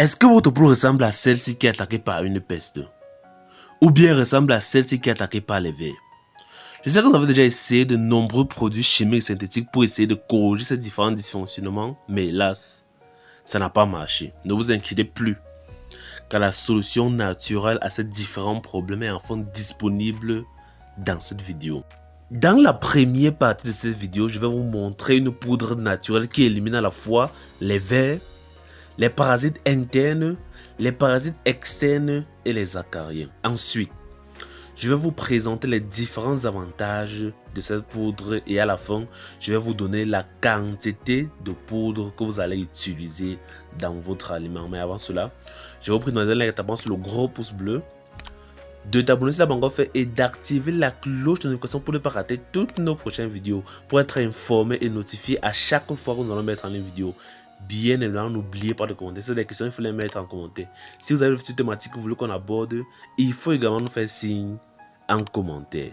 Est-ce que votre poule ressemble à celle-ci qui est attaquée par une peste? Ou bien ressemble à celle-ci qui est attaquée par les vers? Je sais que vous avez déjà essayé de nombreux produits chimiques et synthétiques pour essayer de corriger ces différents dysfonctionnements, mais hélas, ça n'a pas marché. Ne vous inquiétez plus, car la solution naturelle à ces différents problèmes est enfin disponible dans cette vidéo. Dans la première partie de cette vidéo, je vais vous montrer une poudre naturelle qui élimine à la fois les vers, les parasites internes, les parasites externes et les acariens. Ensuite, je vais vous présenter les différents avantages de cette poudre et à la fin, je vais vous donner la quantité de poudre que vous allez utiliser dans votre aliment. Mais avant cela, je vais vous présenter les tapant sur le gros pouce bleu, de t'abonner si ce n'est pas encore fait et d'activer la cloche de notification pour ne pas rater toutes nos prochaines vidéos, pour être informé et notifié à chaque fois que nous allons mettre en ligne vidéo. Bien évidemment, n'oubliez pas de commenter. Si vous avez des questions, il faut les mettre en commentaire. Si vous avez une thématique que vous voulez qu'on aborde, il faut également nous faire signe en commentaire.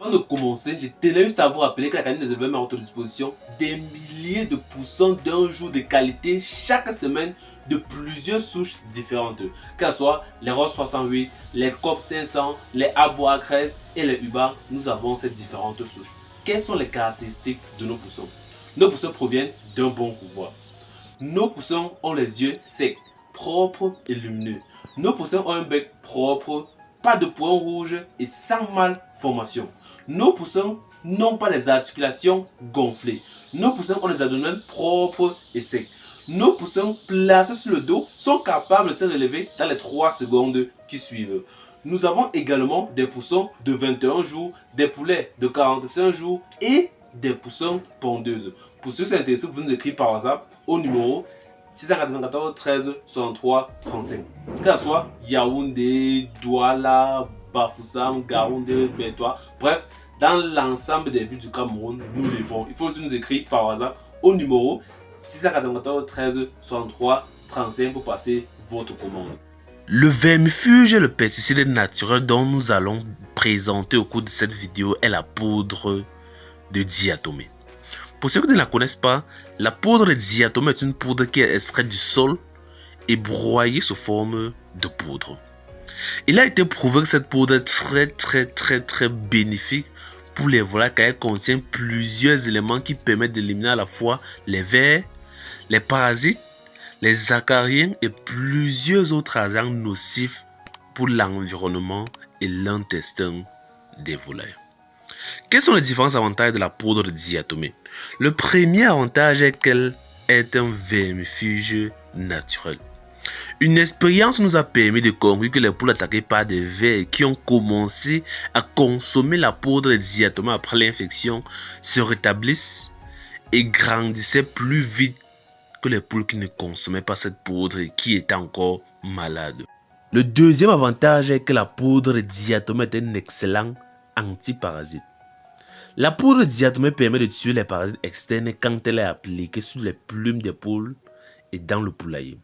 Avant de commencer, je tenais juste à vous rappeler que l'Académie des éleveurs met à votre disposition des milliers de poussons d'un jour de qualité chaque semaine de plusieurs souches différentes. Que ce soit les Ross 68, les Cop 500, les Abois 13 et les Uba, nous avons ces différentes souches. Quelles sont les caractéristiques de nos poussons? Nos poussons proviennent d'un bon couvoir. Nos poussons ont les yeux secs, propres et lumineux. Nos poussons ont un bec propre, pas de points rouges et sans malformation. Nos poussons n'ont pas les articulations gonflées. Nos poussons ont les abdomens propres et secs. Nos poussons placés sur le dos sont capables de se relever dans les 3 secondes qui suivent. Nous avons également des poussons de 21 jours, des poulets de 45 jours et des poussons pondeuses. Pour ceux qui sont intéressés, vous nous écrivez par WhatsApp au numéro 694 13 63 35. Que ce soit Yaoundé, Douala, Bafoussam, Gaoundé, Bétois, bref, dans l'ensemble des villes du Cameroun, nous livrons. Il faut aussi nous écrire par WhatsApp au numéro 694 13 63 35 pour passer votre commande. Le vermifuge est le pesticide naturel dont nous allons présenter au cours de cette vidéo est la poudre de diatomée. Pour ceux qui ne la connaissent pas, la poudre de diatomée est une poudre qui est extraite du sol et broyée sous forme de poudre. Il a été prouvé que cette poudre est très bénéfique pour les volailles car elle contient plusieurs éléments qui permettent d'éliminer à la fois les vers, les parasites, les acariens et plusieurs autres agents nocifs pour l'environnement et l'intestin des volailles. Quels sont les différents avantages de la poudre de diatomée? Le premier avantage est qu'elle est un vermifuge naturel. Une expérience nous a permis de conclure que les poules attaquées par des vers qui ont commencé à consommer la poudre de diatomée après l'infection se rétablissent et grandissaient plus vite que les poules qui ne consommaient pas cette poudre et qui étaient encore malades. Le deuxième avantage est que la poudre de diatomée est un excellent antiparasite. La poudre de diatomée permet de tuer les parasites externes quand elle est appliquée sur les plumes des poules et dans le poulailler.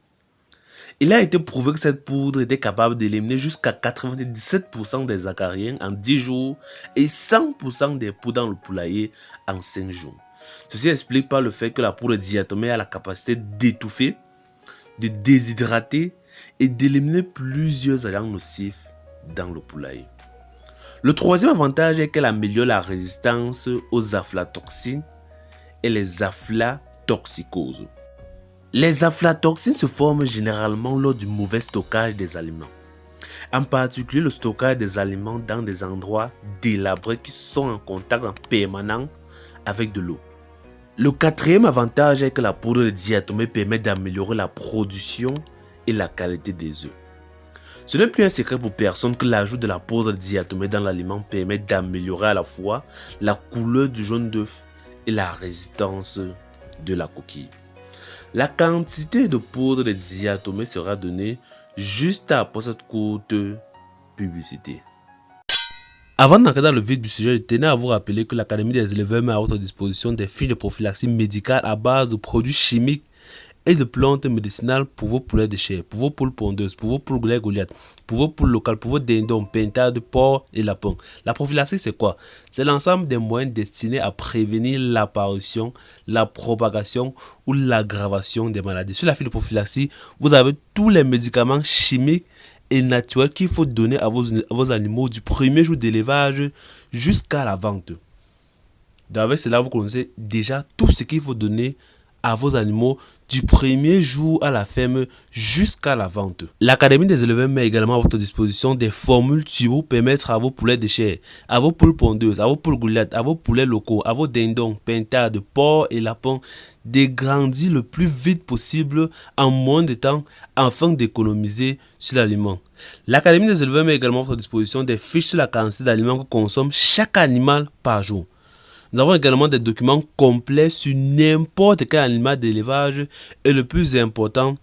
Il a été prouvé que cette poudre était capable d'éliminer jusqu'à 97% des acariens en 10 jours et 100% des poules dans le poulailler en 5 jours. Ceci explique par le fait que la poudre de diatomée a la capacité d'étouffer, de déshydrater et d'éliminer plusieurs agents nocifs dans le poulailler. Le troisième avantage est qu'elle améliore la résistance aux aflatoxines et les aflatoxicoses. Les aflatoxines se forment généralement lors du mauvais stockage des aliments. En particulier le stockage des aliments dans des endroits délabrés qui sont en contact permanent avec de l'eau. Le quatrième avantage est que la poudre de diatomée permet d'améliorer la production et la qualité des œufs. Ce n'est plus un secret pour personne que l'ajout de la poudre de diatomée dans l'aliment permet d'améliorer à la fois la couleur du jaune d'œuf et la résistance de la coquille. La quantité de poudre de diatomée sera donnée juste après cette courte publicité. Avant d'entrer dans le vif du sujet, je tenais à vous rappeler que l'Académie des éleveurs met à votre disposition des fiches de prophylaxie médicale à base de produits chimiques et de plantes médicinales pour vos poulets de chair, pour vos poules pondeuses, pour vos poules Goliath, pour vos poules locales, pour vos dindons, pintades, porcs et lapins. La prophylaxie, c'est quoi? C'est l'ensemble des moyens destinés à prévenir l'apparition, la propagation ou l'aggravation des maladies. Sur la fiche de prophylaxie, vous avez tous les médicaments chimiques et naturels qu'il faut donner à vos animaux du premier jour d'élevage jusqu'à la vente. Avec cela, vous connaissez déjà tout ce qu'il faut donner à vos animaux du premier jour à la ferme jusqu'à la vente. L'Académie des éleveurs met également à votre disposition des formules turbo pour permettre à vos poulets de chair, à vos poules pondeuses, à vos poules Goliath, à vos poulets locaux, à vos dindons, pintades, porcs et lapins de grandir le plus vite possible en moins de temps afin d'économiser sur l'aliment. L'Académie des éleveurs met également à votre disposition des fiches sur la quantité d'aliments que consomme chaque animal par jour. Nous avons également des documents complets sur n'importe quel animal d'élevage et le plus important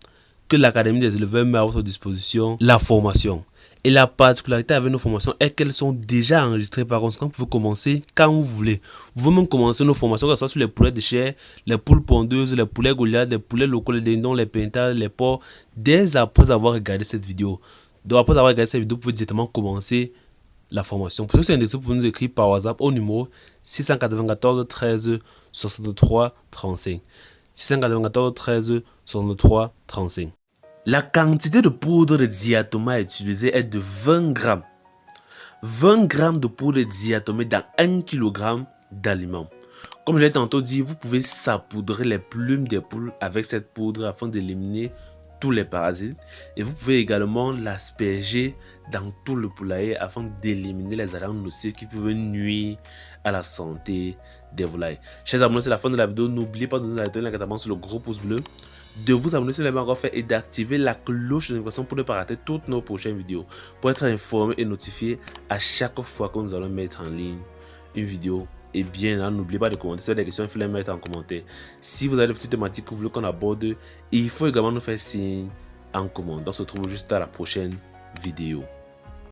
que l'Académie des éleveurs met à votre disposition, la formation. Et la particularité avec nos formations est qu'elles sont déjà enregistrées. Par conséquent, vous pouvez commencer quand vous voulez. Vous pouvez même commencer nos formations, que ce soit sur les poulets de chair, les poules pondeuses, les poulets Goliath, les poulets locaux, les dindons, les pintades, les porcs, dès après avoir regardé cette vidéo. Donc après avoir regardé cette vidéo, vous pouvez directement commencer la formation. Pour ceux qui sont intéressés, vous pouvez nous écrire par WhatsApp au numéro 694 13 63 35. 694 13 63 35. La quantité de poudre de diatomée utilisée est de 20 grammes. 20 grammes de poudre de diatomée dans 1 kg d'aliments. Comme je l'ai tantôt dit, vous pouvez saupoudrer les plumes des poules avec cette poudre afin d'éliminer tous les parasites. Et vous pouvez également l'asperger dans tout le poulailler afin d'éliminer les agents nocifs qui peuvent nuire à la santé des volailles. Chers abonnés, c'est la fin de la vidéo. N'oubliez pas de nous donner la sur le gros pouce bleu, de vous abonner si vous l'avez encore fait et d'activer la cloche de notification pour ne pas rater toutes nos prochaines vidéos, pour être informé et notifié à chaque fois que nous allons mettre en ligne une vidéo. Et bien, n'oubliez pas de commenter. Si vous avez des questions, il faut les mettre en commentaire. Si vous avez des petites thématiques que vous voulez qu'on aborde, il faut également nous faire signe en commentaire. On se retrouve juste à la prochaine vidéo.